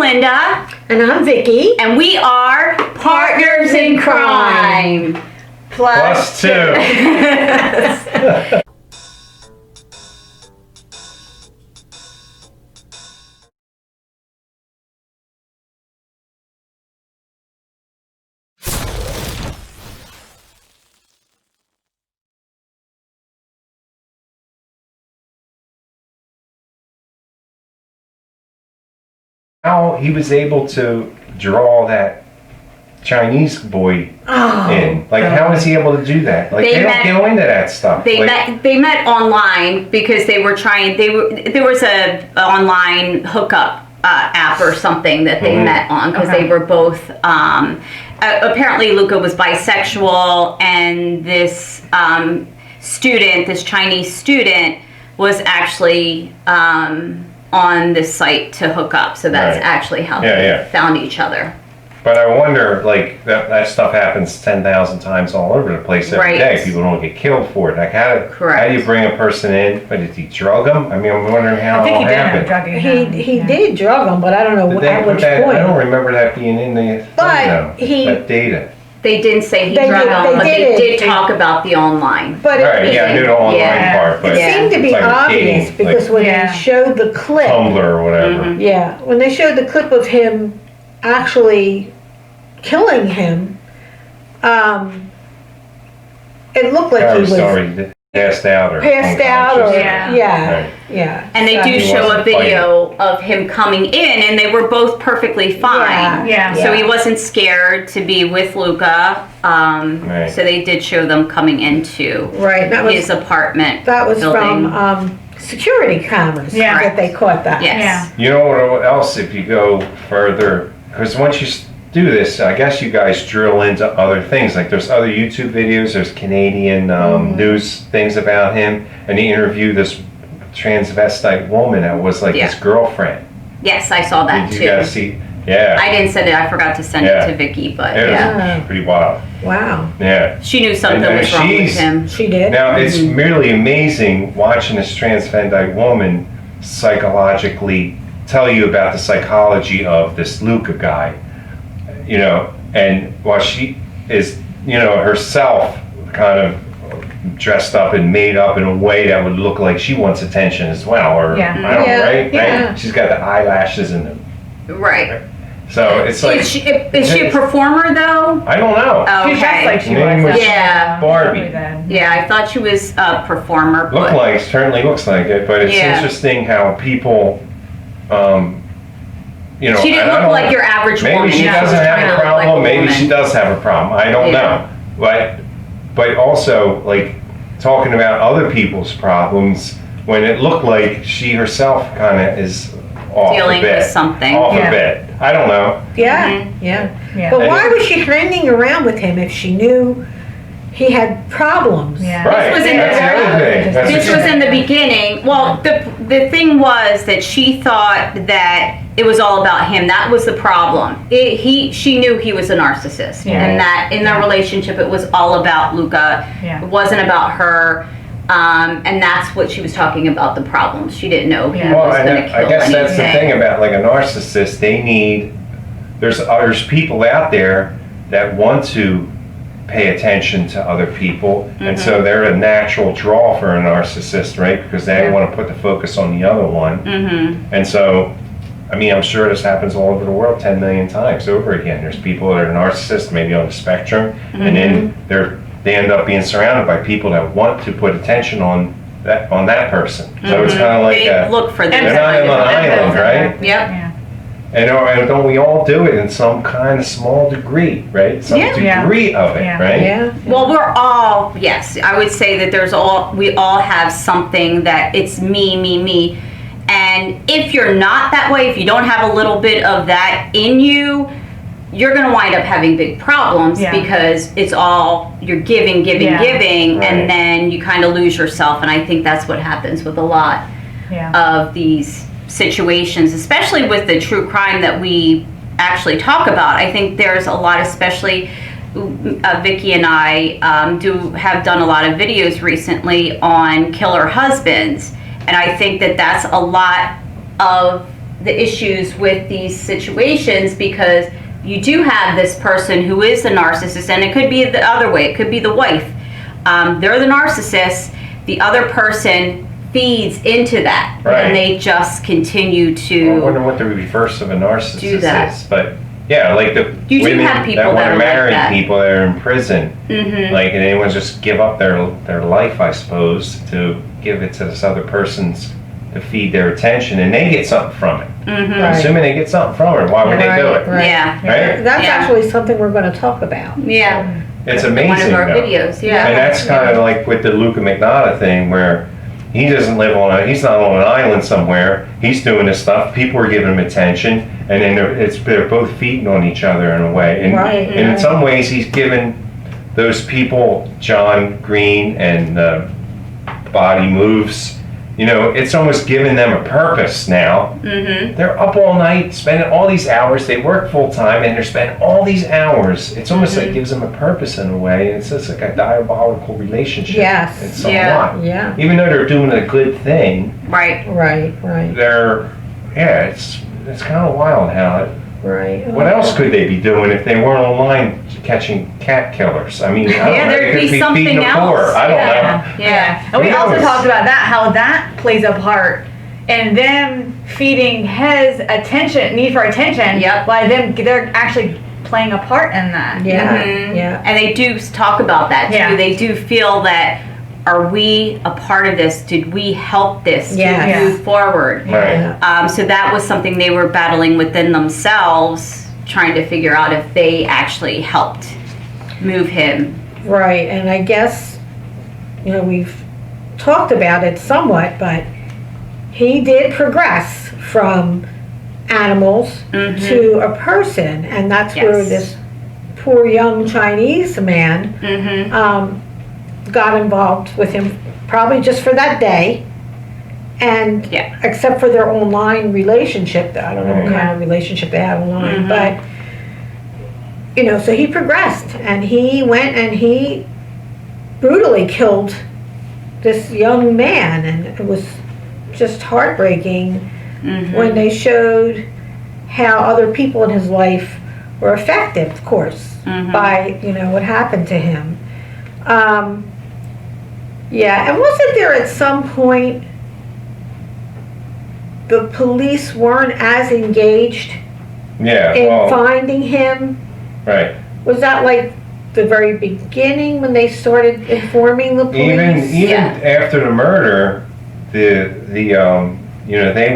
Linda. And I'm Vicky. And we are Partners in Crime. Plus two. How he was able to draw that Chinese boy in. Like, how was he able to do that? Like, they don't go into that stuff. They met online because they were trying. There was a online hookup app or something that they met on because they were both. Apparently, Luca was bisexual, and this student, this Chinese student, was actually on this site to hook up. So that's actually how they found each other. But I wonder, like, that stuff happens 10,000 times all over the place every day. People don't get killed for it. Like, how do you bring a person in? But did he drug them? I mean, I'm wondering how it all happened. He did drug them, but I don't know at which point. I don't remember that being in the that data. They didn't say he drug them, but they did talk about the online. But I knew the online part. But it seemed to be obvious because when they showed the clip. Tumblr or whatever. Yeah, when they showed the clip of him actually killing him, it looked like he was already passed out or And they do show a video of him coming in, and they were both perfectly fine. So he wasn't scared to be with Luca. So they did show them coming into his apartment. That was building. from security cameras that they caught that. You know what else? If you go further, because once you do this, I guess you guys drill into other things. Like there's other YouTube videos, there's Canadian news things about him, and he interviewed this transvestite woman that was like his girlfriend. Yes, I saw that too. You guys see? Yeah. I didn't send it. I forgot to send it to Vicky, but it was pretty wild. Wow. Yeah. She knew something was wrong with him. She did. Now it's merely amazing watching this transvestite woman psychologically tell you about the psychology of this Luca guy. You know, and while she is, herself kind of dressed up and made up in a way that would look like she wants attention as well, or I don't know, right? She's got the eyelashes and the So it's like, is she a performer though? I don't know. Oh, okay. She looks like she was. Barbie. Yeah, I thought she was a performer. Certainly looks like it, but it's interesting how people, she didn't look like your average woman. Maybe she doesn't have a problem. Maybe she does have a problem. I don't know. But also, like, talking about other people's problems when it looked like she herself kind of is off dealing a bit. With something. Off a bit. I don't know. Yeah. But why was she hanging around with him if she knew he had problems? Right. This was in the beginning. Well, the thing was that she thought that it was all about him. That was the problem. She knew he was a narcissist, and that in their relationship it was all about Luca. It wasn't about her. And that's what she was talking about, the problems. She didn't know he was going to kill I guess anything. that's the thing about like a narcissist. There's people out there that want to pay attention to other people, and so they're a natural draw for a narcissist, right? Because they want to put the focus on the other one. And so, I mean, I'm sure this happens all over the world 10 million times over again. There's people that are narcissists, maybe on the spectrum, and then they end up being surrounded by people that want to put attention on that person. So it's kind of like they look for them. They're not on an island, right? Yep. And don't we all do it in some kind of small degree, right? Some degree of it, right? Yeah. Well, we're all, yes, I would say that we all have something that it's me. And if you're not that way, if you don't have a little bit of that in you, you're going to wind up having big problems because it's all, you're giving, and then you kind of lose yourself. And I think that's what happens with a lot of these situations, especially with the true crime that we actually talk about. I think there's a lot, especially Vicky and I have done a lot of videos recently on killer husbands, and I think that that's a lot of the issues with these situations, because you do have this person who is the narcissist, and it could be the other way. It could be the wife. They're the narcissist. The other person feeds into that, Right. and they just continue to. I wonder what the reverse of a narcissist do that. is. But yeah, like the You do women have people that that want are to like marry that. people that are in prison, Mm-hmm. and they want to just give up their life, I suppose, to give it to this other person's to feed their attention, and they get something from it. Mm-hmm. I'm Right. assuming they get something from it. Why would they do it? Right. Yeah. Right? That's Yeah. actually something we're going to talk about. Yeah. It's One amazing. of our though. videos. Yeah. And that's kind of like with the Luca Magnotta thing, where he doesn't live he's not on an island somewhere. He's doing this stuff. People are giving him attention, and then they're both feeding on each other in a way. And, Right, and in right. some ways, he's given those people, John Green and Body Moves, it's almost given them a purpose now. Mm-hmm. They're up all night, spending all these hours. They work full time, and they're spending all these hours. It's almost like gives them a purpose in a way. It's just like a diabolical relationship. Yes. It's somewhat. Yeah. Even though they're doing a good thing, Right. Right. Right. it's kind of wild how it. Right. What else could they be doing if they weren't online catching cat killers? I mean, I don't Yeah, know. there'd They be could be something feeding the else. poor. I don't know. Yeah. And we Who also knows? talked about that, how that plays a part in them feeding his need for attention. Yep. By they're actually playing a part in that. Yeah. Mhm. Yeah. And they do talk about that too. Yeah. They do feel that, are we a part of this? Did we help this Yes. to move forward? Right. Yeah. So that was something they were battling within themselves, trying to figure out if they actually helped move him. Right. And I guess, we've talked about it somewhat, but he did progress from animals to a person, and that's where Yes. this poor young Chinese man Mm-hmm. got involved with him, probably just for that day. And Yeah. except for their online relationship, I don't know what kind of relationship they have online, but so he progressed, and he went and he brutally killed this young man, and it was just heartbreaking when they showed how other people in his life were affected, of course, by what happened to him. Yeah, and wasn't there at some point the police weren't as engaged Yeah. in Well, finding him? right. Was that like the very beginning when they started informing the police? Even Yeah. after the murder, they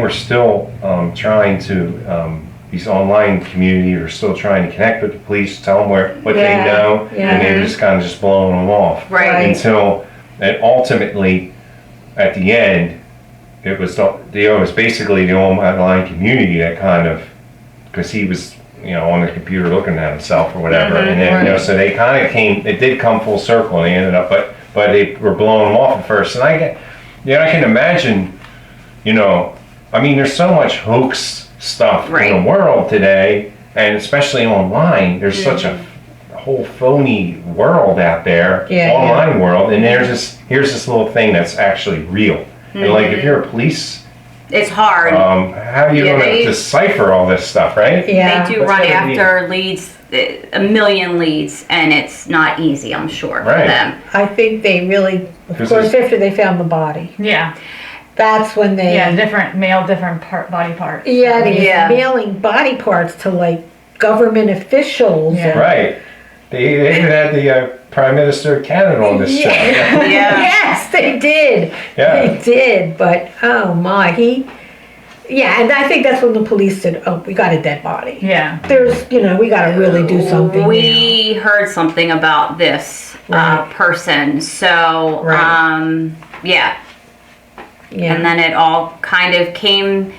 were still trying to. These online communities are still trying to connect with the police, tell them what they Yeah, know, yeah. and they're just kind of just blowing them off. Right. Until, and ultimately, at the end, it was basically the online community that kind of, because he was on the computer looking at himself or whatever, and then right. so they kind of it did come full circle, and they ended up, but they were blowing him off at first, and I can imagine, I mean, there's so much hoax stuff Right. in the world today, and especially online. There's such a whole phony world out there, Yeah, online world, and here's this little thing that's actually real. And like, if you're a police, It's hard. how are you Yeah, going to they- decipher all this stuff, right? Yeah. They do That's run gotta be- after leads, a million leads, and it's not easy, I'm sure, for Right. them. I think they really, of This course, is- after they found the body, Yeah. that's when they, Different male, different body parts. they Yeah. mailing body parts to like government officials. Yeah. and- Right. They even had the Prime Minister of Canada on this show. Yeah. Yeah. Yes, they did. Yeah. They did, but oh my, and I think that's when the police said, "Oh, we got a dead body. Yeah. There's, we got to really do something." We heard something about this Right. person, so Right. yeah. Yeah. And then it all kind of came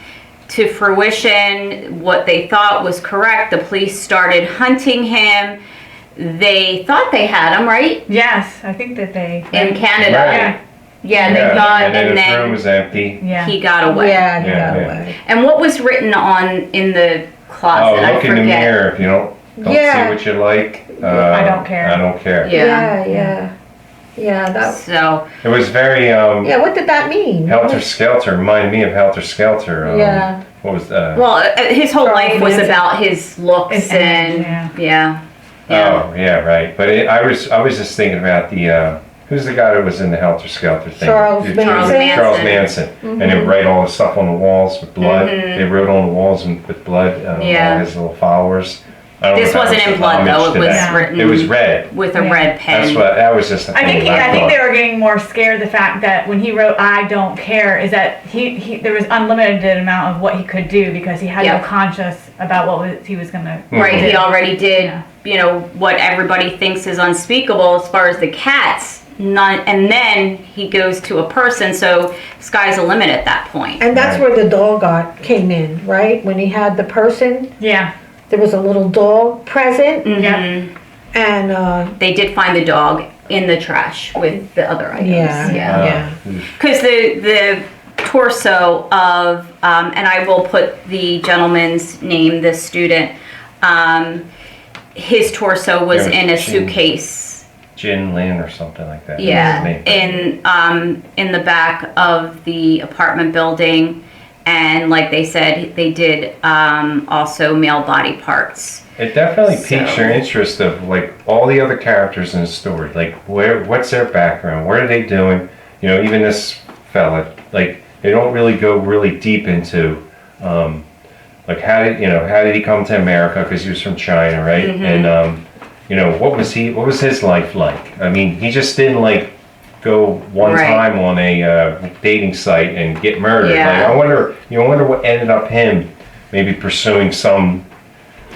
to fruition. What they thought was correct. The police started hunting him. They thought they had him, right? Yes, I think that they. In Canada. Right. Yeah, they Yeah, thought, and then and his room then was empty. Yeah. he got away. Yeah, he Yeah, got yeah. away. And what was written in the closet? Oh, I look in forget. the mirror if you don't Yeah. see what you like. I don't care. I don't care. Yeah. Yeah, that. So It was very Yeah, what did that mean? Helter Skelter. Reminded me of Helter Skelter. Yeah. what was Well, his whole Charles life was Manson. about his looks His and image, yeah. Oh, yeah, right. But I was just thinking about the, who's the guy that was in the Helter Skelter thing? Charles Charles Manson. Charles Manson. And they write all the stuff on the walls with blood. They wrote on the walls with blood, Yeah. all his little followers. I don't This know if that wasn't was in blood, homage though. It to was that. written It was red. with a Yeah. red pen. That's what, that was just the I thing. think they were getting more scared. The fact that when he wrote "I don't care" is that he there was unlimited amount of what he could do because he had Yeah. no conscious about he was gonna. Right, he do. already did, Yeah. you know, what everybody thinks is unspeakable as far as the cats. None, and then he goes to a person, so sky's the limit at that point. And that's Right. where the dog came in, right? When he had the person, Yeah. there was a little dog present, Mhm. and They did find the dog in the trash with the other items. yeah, yeah. Because the torso of, and I will put the gentleman's name, this student, his torso was Yeah, in a Gene. suitcase. Jin Lin or something like that. Yeah, Name. in the back of the apartment building, and like they said, they did also male body parts. It definitely piques So- your interest of like all the other characters in the story. Like what's their background? What are they doing? You know, even this fella, like they don't really go really deep into like how did he come to America, because he was from China, right? And you know, what was his life like? I mean, he just didn't like go one Right. time on a dating site and get murdered. Yeah. Like I wonder what ended up him maybe pursuing some,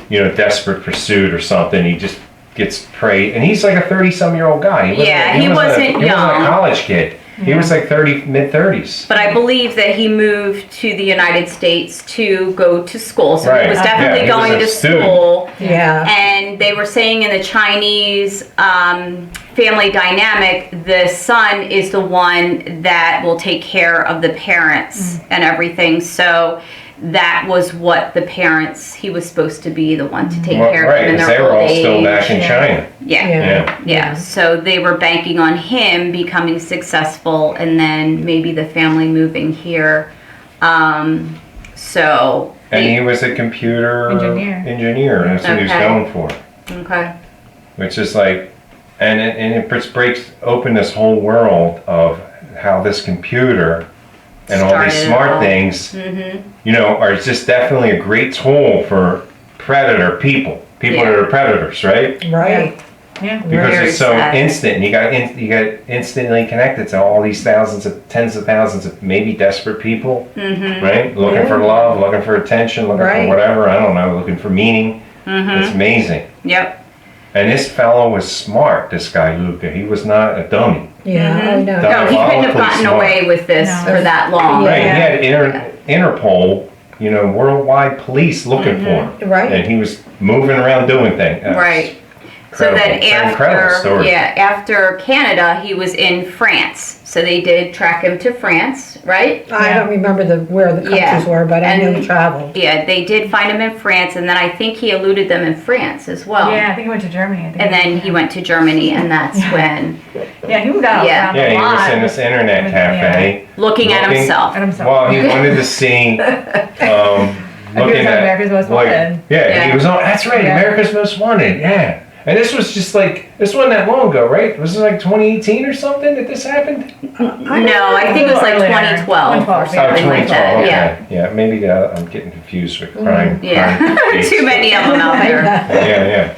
you know, desperate pursuit or something. He just gets prey, and he's like a 30-some-year-old guy. He wasn't he young. wasn't a college kid. He was like mid-30s. But I believe that he moved to the United States to go to school, so Right. he was Yeah, definitely he was going a to student. school. Yeah. And they were saying in the Chinese family dynamic, the son is the one that will take care of the parents and everything. So that was what the parents, he was supposed to be the one to take care of Right, them in because their they were old all age. still back in Yeah. China. Yeah. Yeah. Yeah, so they were banking on him becoming successful and then maybe the family moving here. So. And he was a computer engineer. That's what he was Okay. going for. Okay. Which is like, and it breaks open this whole world of how this computer and all these Started smart all. things, you know, are just definitely a great tool for predator people Yeah. that are predators, right? Right. Yeah. Because Very it's so sad. instant, and you got instantly connected to all these tens of thousands of maybe desperate people, right? Looking for love, looking for attention, looking Right. for whatever, I don't know, looking for meaning. It's amazing. Yep. And this fellow was smart, this guy Luca. He was not a dummy. Yeah, I know. Done. No, he couldn't have Awfully gotten smart. away with this No. for that long. Yeah. Right, he had Interpol, you know, worldwide police looking for him. Right. And he was moving around doing things. Right. So then It's an incredible after, story. after Canada, he was in France. So they did track him to France, right? I don't remember where the countries Yeah. were, but I know And- he traveled. Yeah, they did find him in France, and then I think he eluded them in France as well. Yeah, I think he went to Germany. I think And then he went to Germany, and that's when Yeah, he moved out Yeah. around Yeah, a he lot. was in this internet cafe. looking at himself. At himself. Well, he wanted to see, looking on at America's Most Wanted. Yeah, he Yeah. was on. That's right, Yeah. America's Most Wanted. Yeah, and this was just like this wasn't that long ago, right? Was it like 2018 or something that this happened? No, I think it was like Earlier. 2012 or 2012, Oh, something like that. okay. Yeah. Yeah, maybe I'm getting confused with crime. Yeah. crime dates. Too many of them out there. Yeah,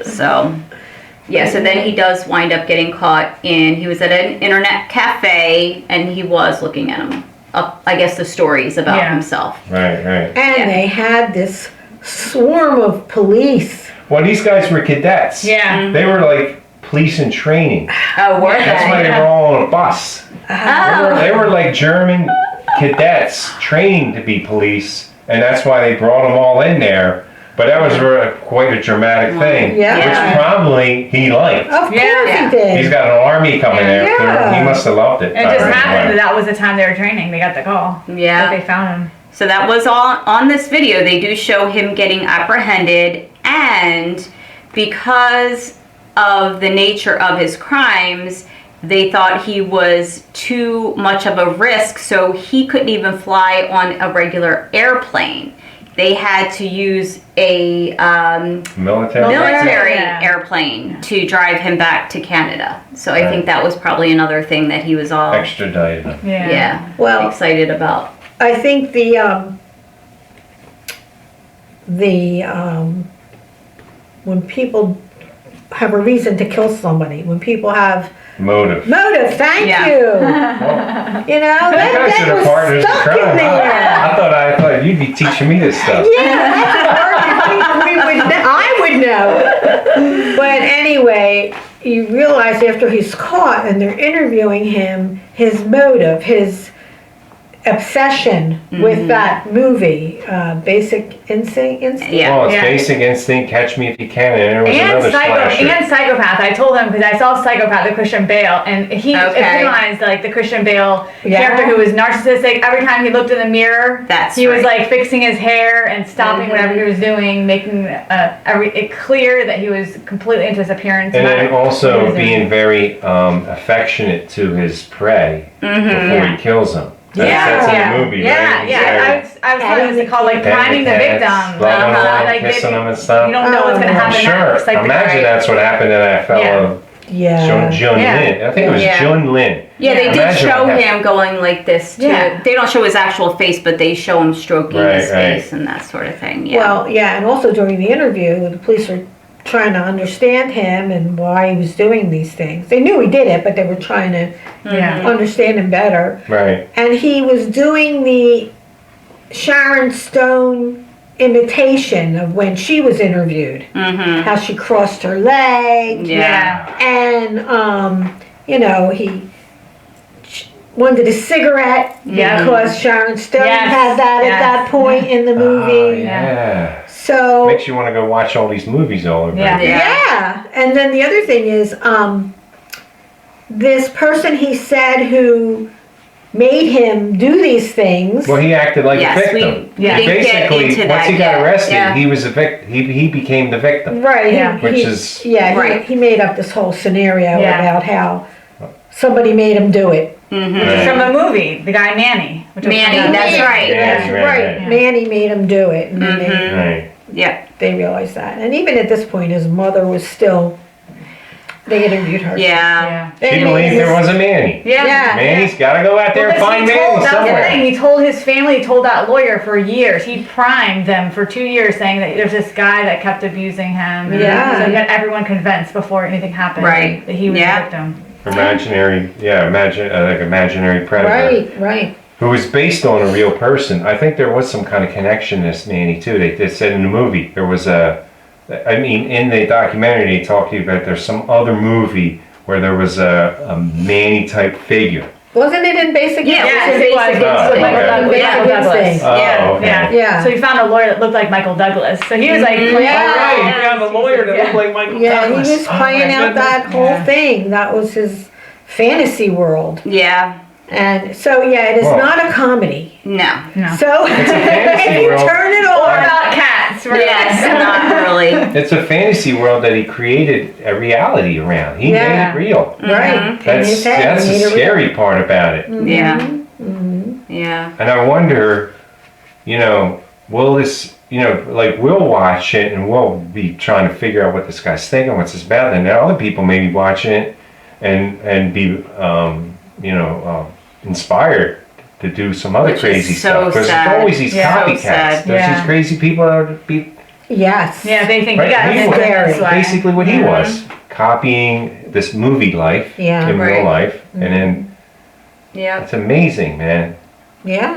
So, yeah, so then he does wind up getting caught he was at an internet cafe and he was looking at him. I guess the stories about Yeah. himself. right. And Yeah. they had this swarm of police. Well, these guys were cadets. Yeah. They were like police in training. Oh, were That's why they? they were all on a bus. Oh. They were like German cadets training to be police, and that's why they brought them all in there. But that was quite a dramatic thing, Yeah. which probably he liked. Of course Yeah. he did. He's got an army coming Yeah. after him. He must have loved it. And it just right happened away. that was the time they were training. They got the call. Yeah. That they found him. So that was all on this video. They do show him getting apprehended, and because of the nature of his crimes, they thought he was too much of a risk, so he couldn't even fly on a regular airplane. They had to use a Military? military Yeah. airplane to drive him back to Canada. So I think that was probably another thing that he was all Extradited. Yeah. Well, excited about. I think when people have a reason to kill somebody, when people have Motive. motive, thank Yeah. you. Well, You know, you guys that are the was partners in stuck crime. in there. I thought you'd be teaching me this stuff. Yeah, that's a word I would know. But anyway, you realize after he's caught and they're interviewing him, his motive, his obsession with that movie, Basic Instinct. Yeah. Well, it's Yeah. Basic Instinct, Catch Me If You Can, and there was And, another slasher. and Psychopath. I told him because I saw Psychopath, the Christian Bale, and he Okay. epitomized like the Christian Bale Yeah. character who was narcissistic. Every time he looked in the mirror, That's he was right. like fixing his hair and stopping whatever he was doing, making it clear that he was completely into his appearance. And then not also what he was being doing. very affectionate to his prey before he kills them. That's, Yeah. that's in Yeah. the movie, Yeah, right? yeah. I was telling this called like Petting priming the cats, victim. loving them, Like kissing they- them and stuff. You don't know what's gonna Oh, I'm happen sure. next. Like Imagine that's what happened to that fellow, Yeah. Jun Yeah. Lin. I think it was Yeah. Jun Lin. Yeah, they did Imagine show what happened. him going like this too. Yeah. They don't show his actual face, but they show him stroking his Right, face and that sort of thing. Yeah. Well, yeah, and also during the interview, the police were trying to understand him and why he was doing these things. They knew he did it, but they were trying to Yeah. understand him better. Right. And he was doing the Sharon Stone imitation of when she was interviewed, how she crossed her legs, Yeah. and you know, he wanted a cigarette Yeah. because Sharon Stone Yes. had that Yes. at that point in the Oh, movie. yeah. So Makes you want to go watch all these movies all over Yeah. again. yeah, and then the other thing is, this person he said who made him do these things. Well, he acted like Yes, a victim. we Yeah. didn't get Basically, into once that he got yet. arrested, Yeah. he was a victim. He became the victim. Right, Yeah. Which is- yeah, Right. he made up this whole scenario Yeah. about how somebody made him do it. Right. From a movie, the guy Manny. Which was Manny, from that that's movie. right. That's right, right. right. Manny made him do it, and then Right. Yeah. they realized that. And even at this point, his mother was still. They interviewed her. Yeah. Yeah. She believed there was a Manny. Yeah. Yeah. Manny's got to go out there and Well, find he told, Manny that's the somewhere. thing. He told his family, he told that lawyer for years. He primed them for 2 years saying that there's this guy that kept abusing him. Yeah. So he got everyone convinced before anything happened. Right. That he was Yeah. the victim. Imaginary, yeah, like imaginary predator. Right, right. Who was based on a real person. I think there was some kind of connection to this Manny too. They said in the movie there was in the documentary they talked to you about there's some other movie where there was a Manny type figure. Wasn't it in Basic Yeah, Instinct? it was Yes, it was. Basic Oh, With Michael okay. Douglas. Yeah, Michael Douglas. Instinct. Oh, Yeah, okay. yeah. Yeah. So he found a lawyer that looked like Michael Douglas. So he was like, Yeah. playing- Oh, Right, you found a lawyer that looked like Michael Yeah, he Douglas. was Oh, my playing out goodness. that whole Yeah. thing. That was his fantasy world. Yeah. And so, yeah, it is Well. not a comedy. No. No. So, It's a fantasy if you world. turn it Or on, about cats. Really. Yes, not really. It's a fantasy world that he created a reality around. He Yeah. made it real. right, in his head, That's he the made it real. scary part about it. Yeah. Yeah. And I wonder, will this, like we'll watch it and we'll be trying to figure out what this guy's thinking, what's this about, and then other people may be watching it and be, inspired to do some other Which is crazy so stuff. Because sad. there's always these Yeah. So copycats. sad. There's Yeah. these crazy people that would be Yes. Yeah, they think Right, you got he to was this way. basically what he was, copying this movie life Yeah. in real Right. life, and then Yeah. it's amazing, man. Yeah.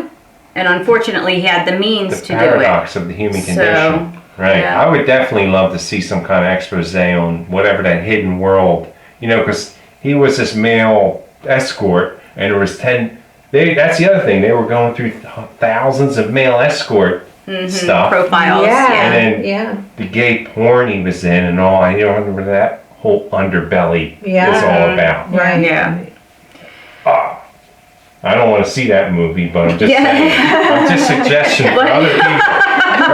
And unfortunately, he had the means The to do it. paradox of the human So, condition. Right. yeah. I would definitely love to see some kind of expose on whatever that hidden world, because he was this male escort, and there was 10. That's the other thing. They were going through thousands of male escort stuff. Profiles. Yeah. Yeah. And then Yeah. the gay porn he was in and all. I don't remember that whole underbelly Yeah. is all about. Right. Yeah. I don't want to see that movie, but I'm just Yeah. saying. I'm just suggesting for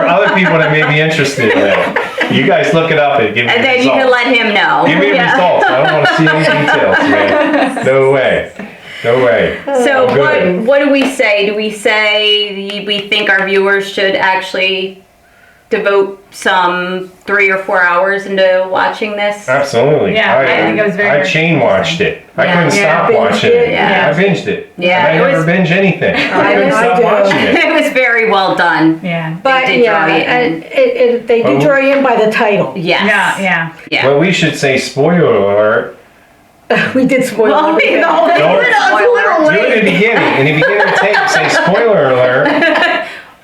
other people that may be interested in that. You guys look it up and give me And the then results. you can let him know. Give me the Yeah. results. I don't want to see any details, man. No way. No way. So I'm good. what do we say? Do we say we think our viewers should actually devote some 3 or 4 hours into watching this? Absolutely. Yeah, I think it was very, I very chain watched it. I Yeah. couldn't Yeah. stop Binged watching it, it. yeah. I binged it. Yeah, And I it never was- binge anything. I couldn't I stop do. watching it. It was very well done. Yeah. But They did draw yeah, you in. and they do Well- draw you in by the title. Yes. Yeah. Yeah. Well, we should say spoiler alert. We did spoil Well, I mean, everything. the whole thing Don't- was a Spoiler. little Do it in late. the beginning. In the beginning of the tape, say spoiler alert.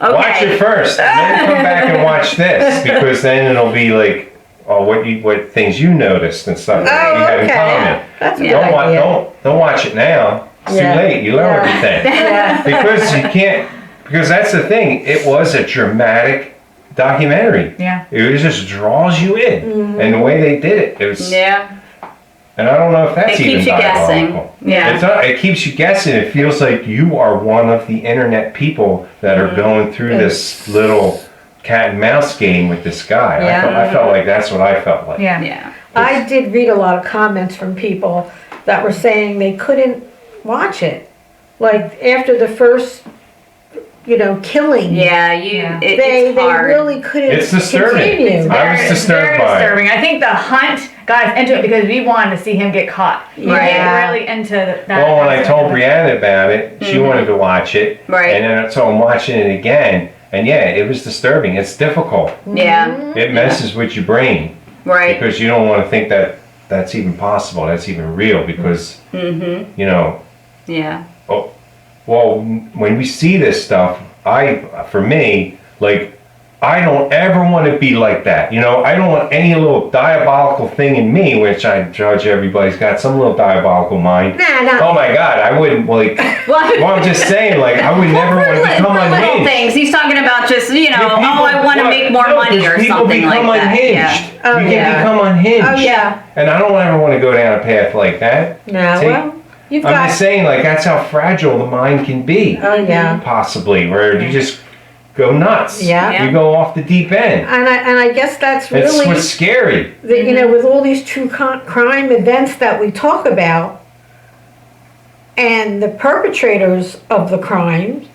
Watch it Okay. first, and then come back and watch this, because then it'll be like, oh, what things you noticed and stuff that you had in common. That's a good Don't, idea. don't watch it now. It's Yeah. too late. You know Yeah. everything. Yeah. Because you can't, because that's the thing. It was a dramatic documentary. Yeah. It just draws you in. Mm-hmm. And the way they did it, it was, Yeah. and I don't know if that's It keeps even you guessing. diabolical. Yeah. It's not, it keeps you guessing. It feels like you are one of the internet people that Mm-hmm. are going through this little cat and mouse game with this guy. Yeah. I felt like that's what I felt like. Yeah. Yeah. I did read a lot of comments from people that were saying they couldn't watch it. Like after the first, killing. Yeah. Yeah. It, They it's hard. really couldn't It's disturbing. continue. I was disturbed very by it. disturbing. I think the hunt got us into it because we wanted to see him get caught. We Right. get really into that. Well, when I aspect told of it. Brianna about it, she wanted to watch it. Right. And then so I'm watching it again. And yeah, it was disturbing. It's difficult. Yeah. It messes with your brain. Right. Because you don't want to think that that's even possible, that's even real, because, Mm-hmm. Yeah. well, when we see this stuff, for me, like, I don't ever want to be like that. I don't want any little diabolical thing in me, which I judge everybody's got some little diabolical mind. Nah. Oh my God, I wouldn't, like, well, I'm just saying, like, I would never want to become for little unhinged. things. He's talking about just, Yeah, people- I want to what? make more No, money 'cause or people something like become that. unhinged. Yeah. Oh, You yeah. can become unhinged. Oh yeah. And I don't ever want to go down a path like that. No. See, Well, you've I'm got. just saying, like, that's how fragile the mind can be. Oh yeah. Possibly, where you just go nuts. Yeah. You go off the deep end. And I guess that's It's really what's scary. that with all these true crime events that we talk about, and the perpetrators of the crimes,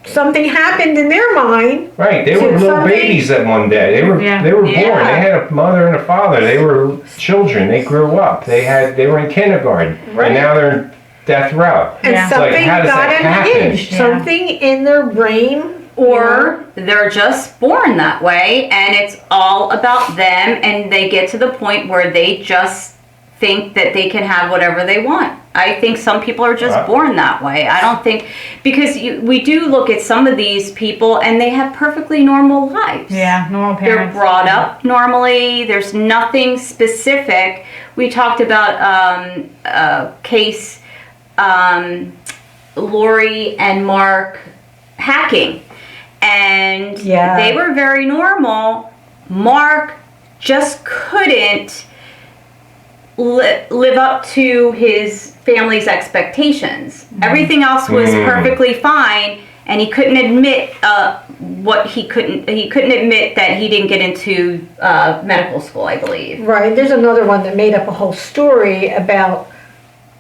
something happened in their mind. Right. They So were little something- babies at one day. They were Yeah. born. Yeah. They had a mother and a father. They were children. They grew up. They were in kindergarten. Right. And now they're in death row. And Yeah. It's like, something how does got that happen? unhinged. Yeah. Something in their brain. Or they're just born that way and it's all about them and they get to the point where they just think that they can have whatever they want. I think some people are just Right. born that way. I don't think, because we do look at some of these people and they have perfectly normal lives. Yeah, normal They're parents. brought up normally. There's nothing specific. We talked about a case, Lori and Mark hacking. And Yeah. they were very normal. Mark just couldn't live up to his family's expectations. Everything else was perfectly fine, and he couldn't admit he couldn't admit that he didn't get into medical school, I believe. Right. There's another one that made up a whole story about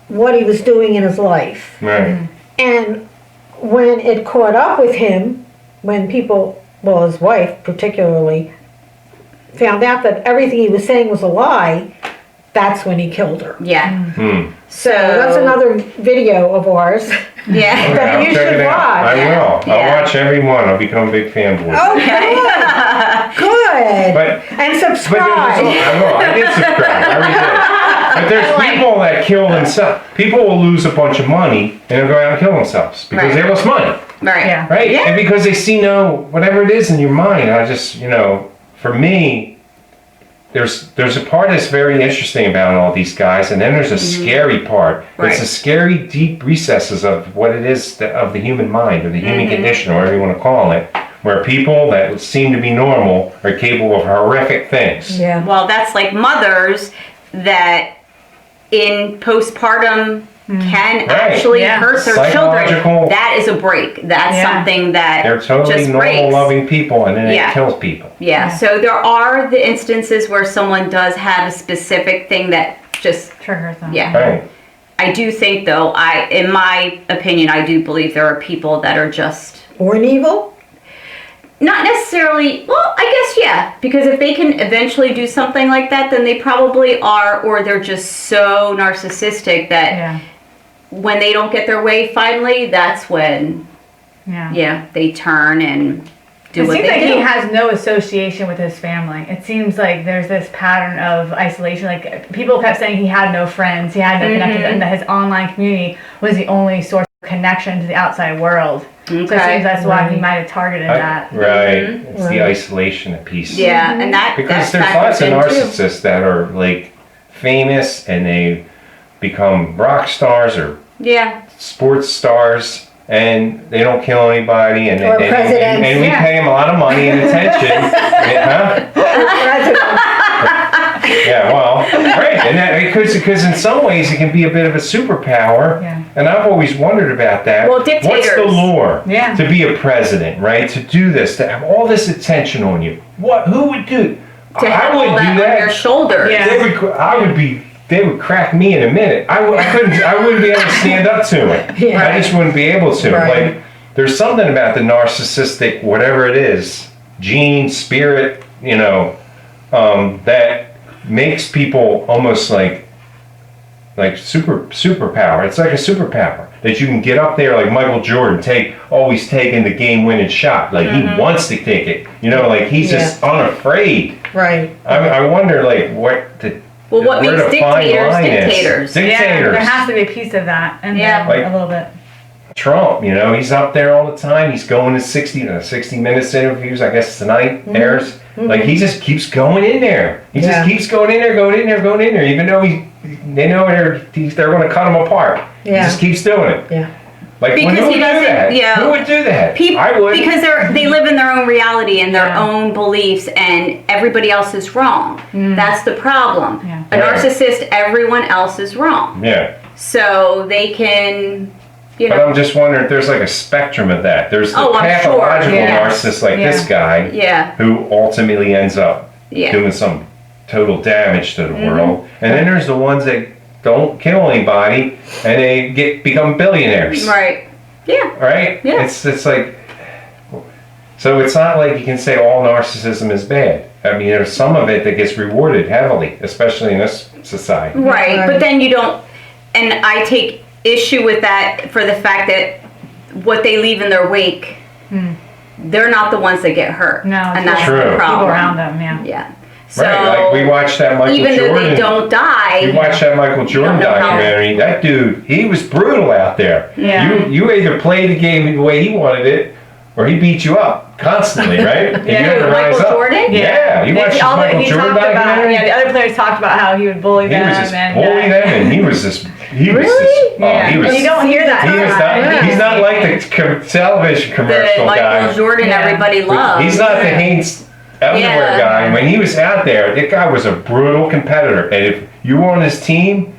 what he was doing in his life. Right. And when it caught up with him, when people, well, his wife particularly, found out that everything he was saying was a lie, that's when he killed her. Yeah. Hmm. So that's another video of ours. Yeah. That I'll you check should it out. watch. I will. Yeah. I'll watch every one. I'll become a big fanboy. Okay. Good. But And there's subscribe. I will. I did subscribe. I already did. But there's people that kill themselves. People will lose a bunch of money and they'll go out and kill themselves because Right. they lost money, Right. Yeah. right? Yeah. And because they see whatever it is in your mind. I just, for me, there's a part that's very interesting about all these guys, and then there's a scary part. Right. It's the scary, deep recesses of what it is of the human mind, or the human condition, or whatever you want to call it, where people that seem to be normal are capable of horrific things. Yeah. Well, that's like mothers that in postpartum can Right. actually hurt their Psychological- children, that is a break. That's something that They're totally just normal, breaks. loving people, and then Yeah. it kills people. Yeah, so there are the instances where someone does have a specific thing that just, Triggers them. yeah. Right. I do think though, in my opinion, I do believe there are people that are just Born evil? not necessarily, well, I guess yeah, because if they can eventually do something like that, then they probably are, or they're just so narcissistic that Yeah. when they don't get their way finally, that's when, Yeah. they turn and do It what seems they like do. he has no association with his family. It seems like there's this pattern of isolation. Like people kept saying he had no friends, he had no connections, and that his online community was the only source of connection to the outside world. So it Okay. seems that's why he might have targeted that. Right. It's the Right. isolation piece. Yeah, and that Because that there's lots of factors in, too. narcissists that are like famous and they become rock stars or Yeah, sports stars and they don't kill anybody and, Or and, presidents. and we Yeah. pay them a lot of money and attention. Huh? Yeah, well, right. And that because in some ways it can be a bit of a superpower. Yeah. And I've always wondered about that. Well, What's dictators. the lure Yeah. to be a president, right? To do this, to have all this attention on you. Who would do? to have I all wouldn't that do on that. your shoulders. Yeah. They would crack me in a minute. I wouldn't be able to stand up to it. Yeah. I just wouldn't be able to. Right. Like, there's something about the narcissistic, whatever it is, gene, spirit, that makes people almost like superpower. It's like a superpower that you can get up there like Michael Jordan, always taking the game-winning shot. Like he wants to take it. Like he's just unafraid. Right. I wonder, like, what the Well, what where makes the fine dictators line is. dictators? Yeah, Dictators. there has to be a piece of that, and Yeah. Like- a little bit. Trump, he's up there all the time. He's going to 60 Minutes interviews, I guess tonight airs. Like he just keeps going in there. He Yeah. just keeps going in there, even though they know they're going to cut him apart. He Yeah. just keeps doing it. Yeah. Like Because who would he do doesn't- that? yeah. Who would do that? People, I would. because they live in their own reality and their Yeah. own beliefs, and everybody else is wrong. That's the problem. Yeah. A Right. narcissist, everyone else is wrong. Yeah. So they can, But I'm just wondering if there's like a spectrum of that. There's the Oh, I'm sure, pathological yes. narcissist like Yeah. this guy yeah, who ultimately ends up yeah. doing some total damage to the world. And then there's the ones that don't kill anybody and they become billionaires. Right. Yeah. Right? Yeah. It's like, so it's not like you can say all narcissism is bad. I mean, there's some of it that gets rewarded heavily, especially in this society. Right. Right. But then you don't, and I take issue with that for the fact that what they leave in their wake, they're not the ones that get hurt. No, and it's that's True. the people problem. around them, yeah. Yeah. So Right, like we watched that Michael even Jordan. though they don't die, You watch that Michael Jordan know how- documentary. That dude, he was brutal out there. Yeah. You either play the game the way he wanted it, or he beat you up constantly, right? And you had to rise Michael up. Jordan? Yeah, you watched the All the- Michael he Jordan talked about, documentary. yeah, the other players talked about how he would bully He them. was just and, bullying them, and he was just. He was just. Oh, Yeah. he was. And you don't hear that. He was not. Yeah. He's not like the television the commercial Michael guy. Jordan Yeah. everybody loves. He's not the Hanes underwear Yeah. guy. When he was out there, that guy was a brutal competitor. And if you were on his team,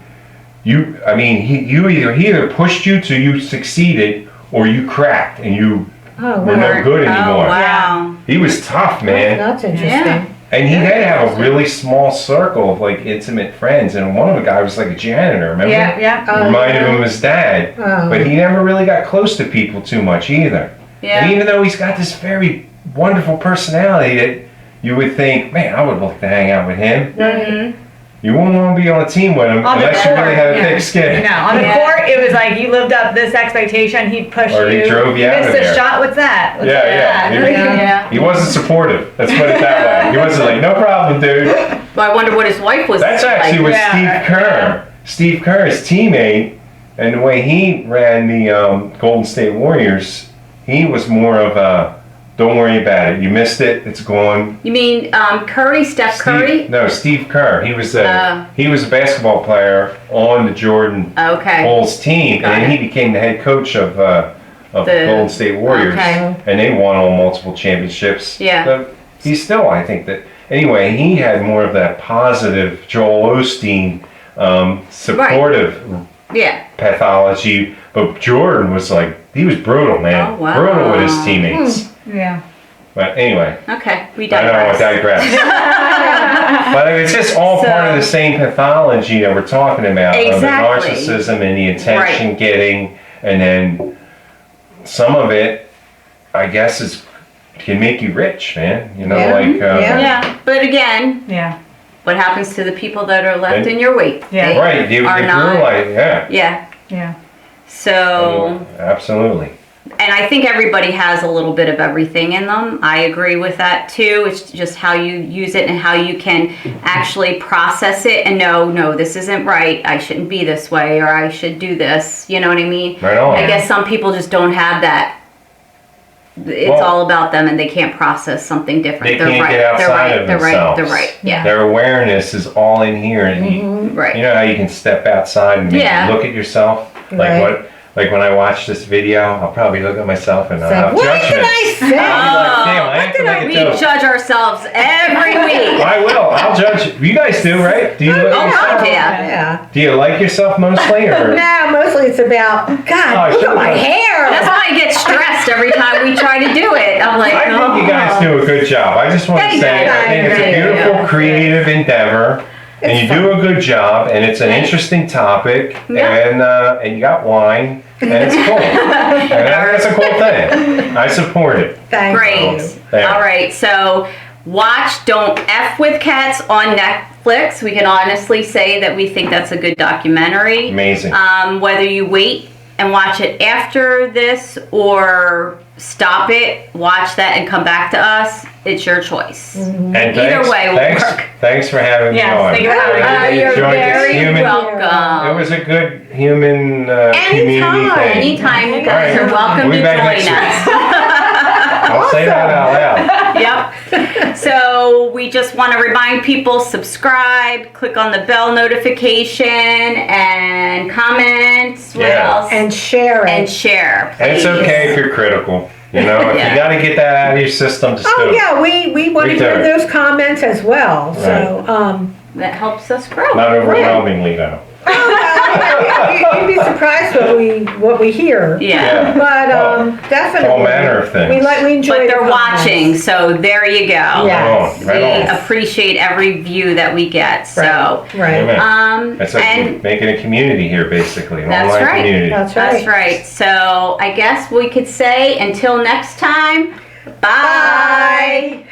he either pushed you till you succeeded, or you cracked and you Oh, were wow. no good Oh, anymore. wow. He was tough, man. That's interesting. Yeah. And he had to have a really small circle of like intimate friends. And one of the guys was like a janitor, remember? Yeah, yeah. Reminded him of his dad. Oh. But he never really got close to people too much either. Yeah. And even though he's got this very wonderful personality that you would think, man, I would like to hang out with him. Mhm. You wouldn't want to be on a team with him On the unless you really court, had a yeah. thick skin. No, on the Yeah. court, it was like you lived up this expectation. He'd push Or he you. drove you out missed of a there. shot. What's that? What's Yeah, that? yeah. Yeah. He wasn't supportive. Let's put it that way. He wasn't like, no problem, dude. Well, I wonder what his wife was That's like. actually what Yeah, Steve Kerr, Steve Kerr's teammate, and the way he ran the Golden State Warriors, he was more of a, don't worry about it. You missed it. It's gone. You mean Curry, Steph Curry? Steve Kerr. He was Oh. he was a basketball player on the Jordan Okay. Bulls team, Got and then it. he became the head coach of the The- Golden State Warriors, okay. and they won all multiple championships. Yeah. But he's still, I think that. Anyway, he had more of that positive Joel Osteen, supportive Yeah. pathology. But Jordan was like, he was brutal, man. Oh, wow. Brutal with his teammates. Yeah. But anyway, Okay, we I know I digress. digress. But it's just all part of the same pathology that we're talking about. Of the Exactly. narcissism and the attention getting, and then some of it, I guess, can make you rich, man. You know, Yeah. like Yeah, but again, Yeah. what happens to the people that are left in your wake? Yeah. They right, you are not. like, yeah. Yeah. Yeah. So, Absolutely. and I think everybody has a little bit of everything in them. I agree with that too. It's just how you use it and how you can actually process it and know, no, this isn't right. I shouldn't be this way, or I should do this. You know what I mean? Right on. I guess some people just don't have that. It's Well, all about them, and they can't process something different. They They're can't right. get outside They're right. of They're themselves. right. They're right. Yeah. Their awareness is all in here, and Right. you know how you can step outside and maybe Yeah. look at yourself, Right. like when I watch this video, I'll probably look at myself and I'll have What judgment. did I say? I'll be like, damn, I What acted did like a We dope. judge ourselves every week. I will. I'll judge. You guys do, right? Do you look at Oh, yourself? God, yeah. Yeah. Do you like yourself mostly, or? No, mostly it's about, God, I look at should've my done- hair. That's why I get stressed every time we try to do it. I'm like, I think you guys oh. do a good job. I just want to Thank say you. I think it's a Thank you. beautiful, creative endeavor, and It's you fun. do a good job, and it's an interesting topic, Yeah. and you got wine, and it's cool, and that's a cool thing. I support it. Thank Great. you. There. All right. So watch Don't F with Cats on Netflix. We can honestly say that we think that's a good documentary. Amazing. Whether you wait and watch it after this or stop it, watch that and come back to us, it's your choice. And Either way will thanks, work. Thanks for having me Yes, on. thank you for having I us. really You're enjoyed this very human. welcome. It was a good human community Anytime. thing. Anytime, you guys All are right. welcome We'll to be back join next week. us. I'll say that out loud. Yep. So we just want to remind people, subscribe, click on the bell notification, and comment. What Yeah. else? And share it. And share. And it's please. okay if you're critical. You know, if Yeah. you got to get that out of your system, just do Oh it. yeah, we want to We do hear it. those comments as well. So That helps us grow. Not overwhelmingly, though. you'd be surprised what we hear. Yeah. But Oh, definitely all manner of things. we enjoy. But the they're comments. watching, so there you go. Yeah. Right on. We appreciate every view that we get. So, Right. Amen. That's like and making a community here, basically, an That's online right. community. That's right. that's right. So I guess we could say until next time, bye. Bye.